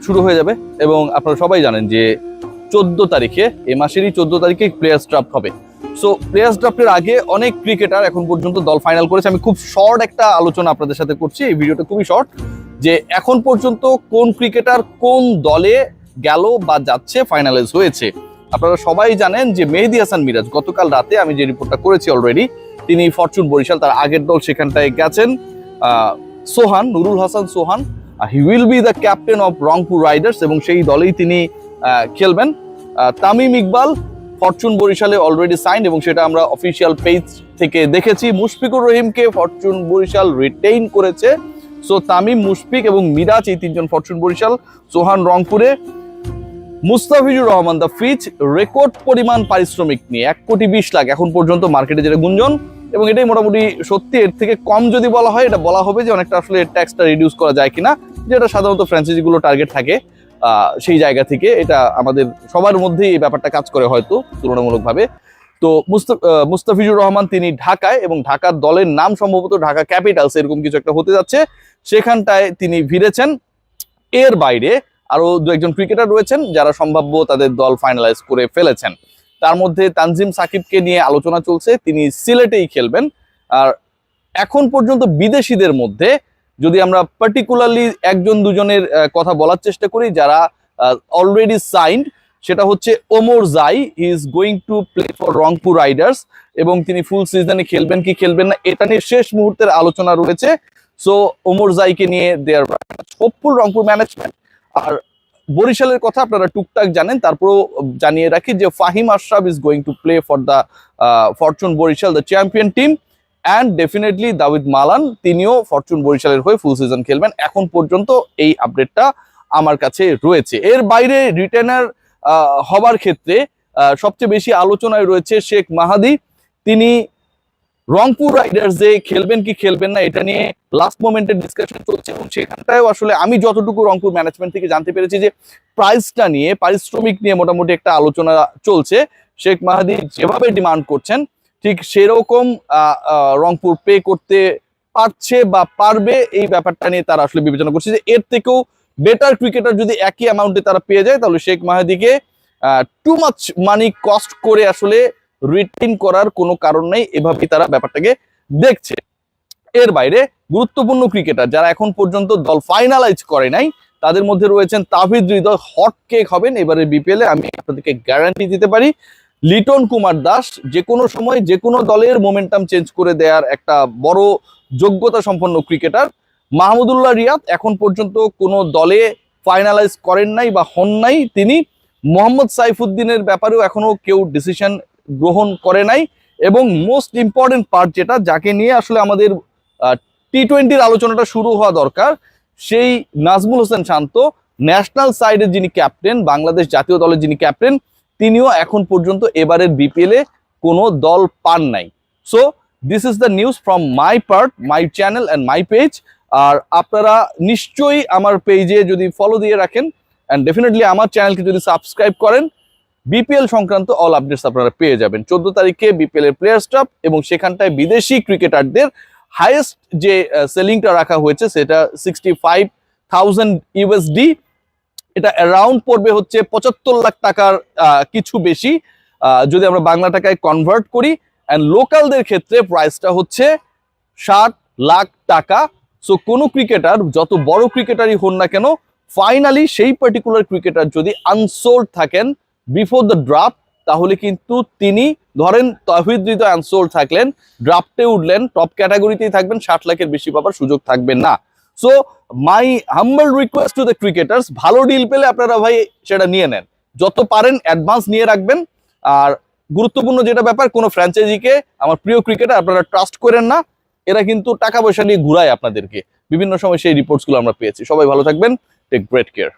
শুরু হয়ে যাবে এবং আপনারা সবাই জানেন যে 14 তারিখে, এই মাসেরই 14 তারিখে প্লেয়ার্স ড্রাফট হবে। সো প্লেয়ার্স ড্রাফটের আগে অনেক ক্রিকেটার এখন পর্যন্ত দল ফাইনাল করেছে। আমি খুব শর্ট একটা আলোচনা আপনাদের সাথে করছি, এই ভিডিওটা খুবই শর্ট, যে এখন পর্যন্ত কোন ক্রিকেটার কোন দলে গেল বা যাচ্ছে, ফাইনালাইজ হয়েছে। আপনারা সবাই জানেন যে মেহেদী হাসান মিরাজ গতকাল রাতে আমি যে রিপোর্টটা করেছি অলরেডি, তিনি ফরচুন বরিশাল, তার আগের দল সেখানটায় গেছেন। Sohan, Nurul Hasan Sohan, he will be the captain of Rangpur Riders এবং সেই দলেই তিনি খেলবেন। তামিম ইকবাল ফরচুন বরিশালে অলরেডি সাইন্ড এবং সেটা আমরা অফিসিয়াল পেজ থেকে দেখেছি। মুশফিকুর রহিমকে ফরচুন বরিশাল রিটেইন করেছে। সো তামিম, মুশফিক এবং মিরাজ, এই তিনজন ফরচুন বরিশাল, সোহান রংপুরে। Mustafizur Rahman the Fizz record পরিমাণ পারিশ্রমিক নিয়ে 1,20,00,000 এখন পর্যন্ত মার্কেটে যেটা গুঞ্জন, এবং এটাই মোটামুটি সত্যি। এর থেকে কম যদি বলা হয়, এটা বলা হবে যে অনেকটা আসলে ট্যাক্সটা রিডিউস করা যায় কিনা, যেটা সাধারণত ফ্র্যাঞ্চাইজিগুলো টার্গেট থাকে। সেই জায়গা থেকে এটা আমাদের সবার মধ্যেই এই ব্যাপারটা কাজ করে হয়তো তুলনামূলকভাবে। তো মুস্তাফিজুর রহমান তিনি ঢাকায়, এবং ঢাকার দলের নাম সম্ভবত ঢাকা ক্যাপিটালস এরকম কিছু একটা হতে যাচ্ছে, সেখানটায় তিনি ভিড়েছেন। এর বাইরে আরো দু একজন ক্রিকেটার রয়েছেন যারা সম্ভাব্য তাদের দল ফাইনালাইজ করে ফেলেছেন। তার মধ্যে তানজিম সাকিবকে নিয়ে আলোচনা চলছে, তিনি সিলেটেই খেলবেন। আর এখন পর্যন্ত বিদেশিদের মধ্যে যদি আমরা পার্টিকুলারলি একজন দুজনের কথা বলার চেষ্টা করি যারা অলরেডি সাইন্ড, সেটা হচ্ছে ওমর জাই। He is going to play for Rangpur Riders এবং তিনি ফুল সিজনে খেলবেন কি খেলবেন না এটা নিয়ে শেষ মুহূর্তের আলোচনা রয়েছে। সো ওমর জাইকে নিয়ে দেয়ার হোপফুল রংপুর ম্যানেজমেন্ট। আর বরিশালের কথা আপনারা টুকটাক জানেন, তারপরেও জানিয়ে রাখি যে Fahim Ashraf is going to play for the Fortune Barishal, the champion team. And definitely Dawid Malan, তিনিও ফরচুন বরিশালের হয়ে ফুল সিজন খেলবেন। এখন পর্যন্ত এই আপডেটটা আমার কাছে রয়েছে। এর বাইরে রিটেনার হবার ক্ষেত্রে সবচেয়ে বেশি আলোচনায় রয়েছে শেখ মাহাদি। তিনি রংপুর রাইডার্সে খেলবেন কি খেলবেন না এটা নিয়ে লাস্ট মোমেন্টের ডিসকাশন চলছে, এবং সেখানটায়ও আসলে আমি যতটুকু রংপুর ম্যানেজমেন্ট থেকে জানতে পেরেছি যে প্রাইসটা নিয়ে, পারিশ্রমিক নিয়ে মোটামুটি একটা আলোচনা চলছে। শেখ মাহাদি যেভাবে ডিমান্ড করছেন ঠিক সেরকম রংপুর পে করতে পারছে বা পারবে, এই ব্যাপারটা নিয়ে তারা আসলে বিবেচনা করছে যে এর থেকেও বেটার ক্রিকেটার যদি একই অ্যামাউন্টে তারা পেয়ে যায়, তাহলে শেখ মাহাদিকে টু মাচ মানি কস্ট করে আসলে রিটেইন করার কোনো কারণ নেই, এভাবেই তারা ব্যাপারটাকে দেখছে। এর বাইরে গুরুত্বপূর্ণ ক্রিকেটার যারা এখন পর্যন্ত দল ফাইনালাইজ করে নাই, তাদের মধ্যে রয়েছেন তাহিদ হৃদয়, হট কেক হবেন এবারে বিপিএল এ, আমি আপনাদেরকে গ্যারান্টি দিতে পারি। লিটন কুমার দাস যে কোনো সময় যে কোনো দলের মোমেন্টাম চেঞ্জ করে দেওয়ার একটা বড় যোগ্যতা সম্পন্ন ক্রিকেটার। মাহমুদুল্লাহ রিয়াদ এখন পর্যন্ত কোনো দলে ফাইনালাইজ করেন নাই বা হন নাই তিনি। মোহাম্মদ সাইফুদ্দিনের ব্যাপারেও এখনো কেউ ডিসিশন গ্রহণ করে নাই। এবং মোস্ট ইম্পর্টেন্ট পার্ট যেটা, যাকে নিয়ে আসলে আমাদের টি-20-র আলোচনাটা শুরু হওয়া দরকার, সেই নাজমুল হোসেন শান্ত, ন্যাশনাল সাইডের যিনি ক্যাপ্টেন, বাংলাদেশ জাতীয় দলের যিনি ক্যাপ্টেন, তিনিও এখন পর্যন্ত এবারের বিপিএল এ কোনো দল পান নাই। So this is the news from my part, my channel and my page. আর আপনারা নিশ্চয়ই আমার পেজে যদি ফলো দিয়ে রাখেন অ্যান্ড ডেফিনেটলি আমার চ্যানেলকে যদি সাবস্ক্রাইব করেন, বিপিএল সংক্রান্ত অল আপডেটস আপনারা পেয়ে যাবেন। 14 তারিখে বিপিএল এর প্লেয়ার্স ড্রাফট এবং সেখানটায় বিদেশি ক্রিকেটারদের হাইয়েস্ট যে সেলিংটা রাখা হয়েছে সেটা 65,000 ইউএসডি, এটা অ্যারাউন্ড পড়বে হচ্ছে 75 লাখ টাকার কিছু বেশি যদি আমরা বাংলা টাকায় কনভার্ট করি। অ্যান্ড লোকালদের ক্ষেত্রে প্রাইসটা হচ্ছে 60 লাখ টাকা। সো কোনো ক্রিকেটার যত বড় ক্রিকেটারই হন না কেন, ফাইনালি সেই পার্টিকুলার ক্রিকেটার যদি আনসোল্ড থাকেন বিফোর দ্য ড্রাফট, তাহলে কিন্তু তিনি ধরেন তাহিদ হৃদয় আনসোল্ড থাকলেন, ড্রাফটে উঠলেন, টপ ক্যাটাগরিতেই থাকবেন, 60 লাখের বেশি পাবার সুযোগ থাকবে না। So my humble request to the cricketers, ভালো ডিল পেলে আপনারা ভাই সেটা নিয়ে নেন, যত পারেন অ্যাডভান্স নিয়ে রাখবেন। আর গুরুত্বপূর্ণ যেটা ব্যাপার, কোনো ফ্র্যাঞ্চাইজিকে, আমার প্রিয় ক্রিকেটার, আপনারা ট্রাস্ট করেন না, এরা কিন্তু টাকা পয়সা নিয়ে ঘুরায় আপনাদেরকে। বিভিন্ন সময় সেই রিপোর্টসগুলো আমরা পেয়েছি। সবাই ভালো থাকবেন, টেক গ্রেট কেয়ার।